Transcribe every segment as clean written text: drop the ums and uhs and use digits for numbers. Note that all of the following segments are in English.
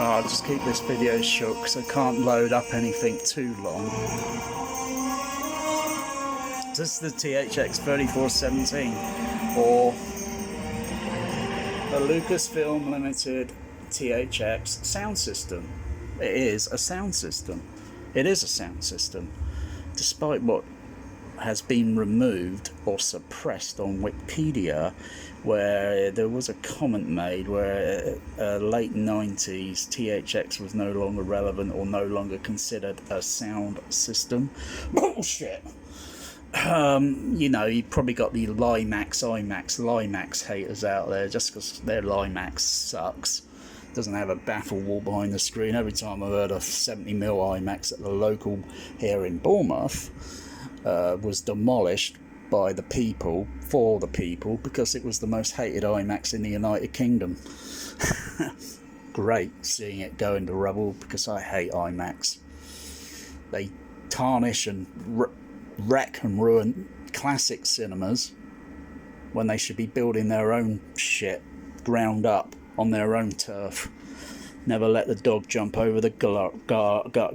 I'll just keep this video short because I can't load up anything too long. This is the THX 3417, or the Lucasfilm Limited THX sound system. It is a sound system. It is a sound system, despite what has been removed or suppressed on Wikipedia, where there was a comment made where late 90s THX was no longer relevant or no longer considered a sound system. Bullshit. You know, you probably got the Limax haters out there just because their Limax sucks. Doesn't have a baffle wall behind the screen. Every time I've heard a 70mm IMAX at the local here in Bournemouth was demolished by the people, for the people, because it was the most hated IMAX in the United Kingdom. Great seeing it go into rubble, because I hate IMAX. They tarnish and wreck and ruin classic cinemas when they should be building their own shit ground up on their own turf. Never let the dog jump over the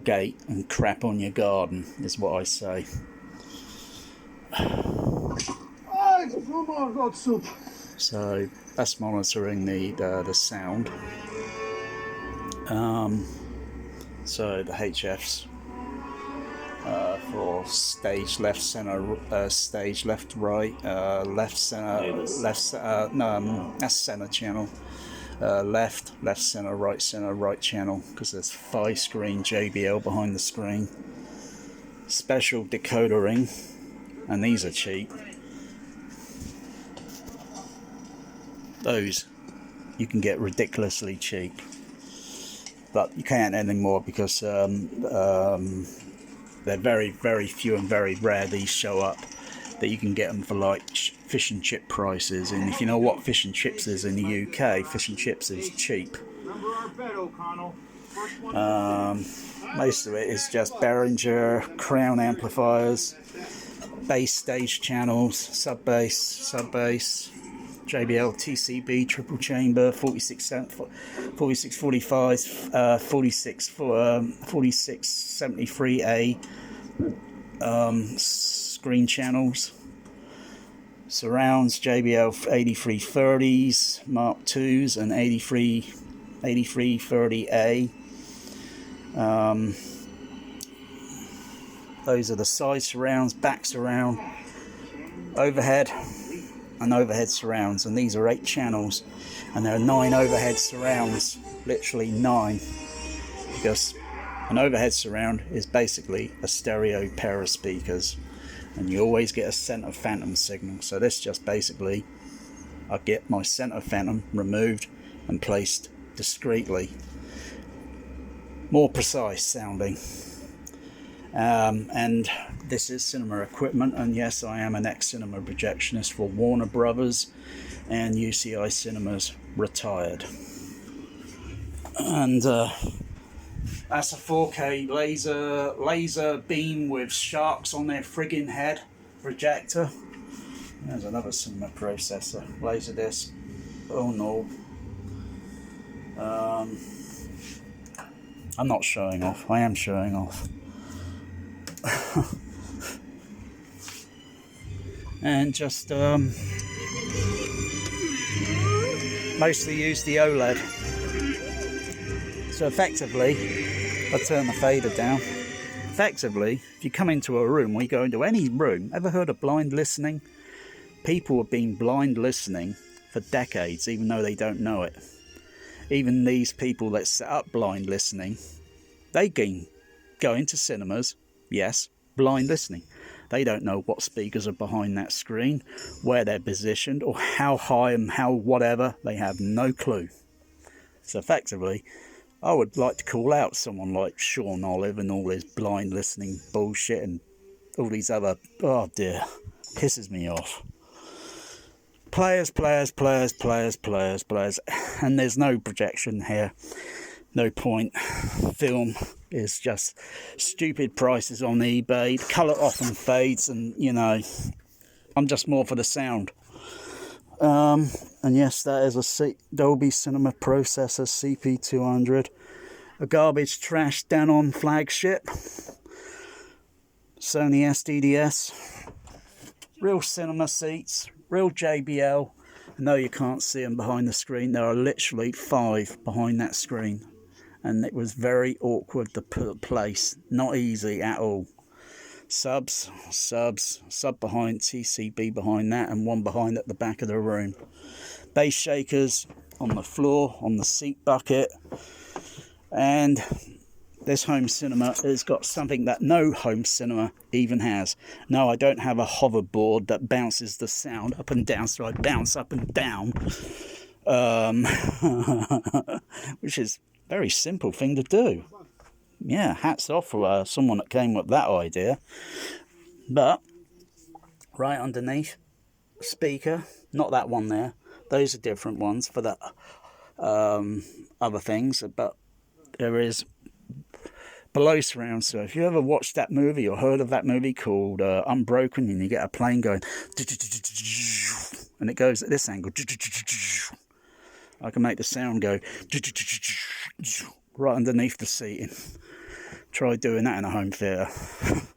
gate and crap on your garden, is what I say. So that's monitoring the sound. So the HFs for stage left, center, stage left, right, left, center, that's center channel. Left, center, right channel, because there's 5-screen JBL behind the screen. Special decodering, and these are cheap. Those you can get ridiculously cheap, but you can't anymore because they're very, very few and very rare. These show up that you can get them for like fish and chip prices, and if you know what fish and chips is in the UK, fish and chips is cheap. Most of it is just Behringer Crown amplifiers, bass stage channels, sub bass, JBL TCB triple chamber, 4645, 4673A screen channels, surrounds, JBL 8330s, Mark IIs, and 8330A. Those are the side surrounds, back surround, overhead, and overhead surrounds, and these are 8 channels, and there are 9 overhead surrounds, literally 9, because an overhead surround is basically a stereo pair of speakers, and you always get a center phantom signal. So this just basically, I get my center phantom removed and placed discreetly, more precise sounding. And this is cinema equipment, and yes, I am an ex-cinema projectionist for Warner Brothers and UCI Cinemas, retired. And that's a 4K laser beam with sharks on their friggin' head projector. There's another cinema processor, Laserdisc. Oh no. I'm not showing off. I am showing off. And just mostly use the OLED. So effectively, I turn the fader down. Effectively, if you come into a room, or you go into any room, ever heard of blind listening? People have been blind listening for decades, even though they don't know it. Even these people that set up blind listening, they can go into cinemas, yes, blind listening. They don't know what speakers are behind that screen, where they're positioned, or how high and how whatever. They have no clue. So effectively, I would like to call out someone like Sean Olive and all his blind listening bullshit and all these other, oh dear, pisses me off. Players, and there's no projection here, no point. Film is just stupid prices on eBay. The colour often fades, and you know, I'm just more for the sound. And yes, that is a Dolby Cinema processor, CP200. a garbage trash down on flagship. Sony SDDS. Real cinema seats, real JBL. No, you can't see them behind the screen. There are literally 5 behind that screen. And it was very awkward to place. Not easy at all. Sub behind, TCB behind that, and one behind at the back of the room. Bass shakers on the floor, on the seat bucket. And this home cinema has got something that no home cinema even has. No, I don't have a hoverboard that bounces the sound up and down, so I bounce up and down. Which is a very simple thing to do. Yeah, hats off for someone that came with that idea. But right underneath, speaker, not that one there. Those are different ones for the other things. But there is below surround. So if you ever watched that movie or heard of that movie called Unbroken, and you get a plane going, and it goes at this angle, I can make the sound go right underneath the seating. Try doing that in a home theatre.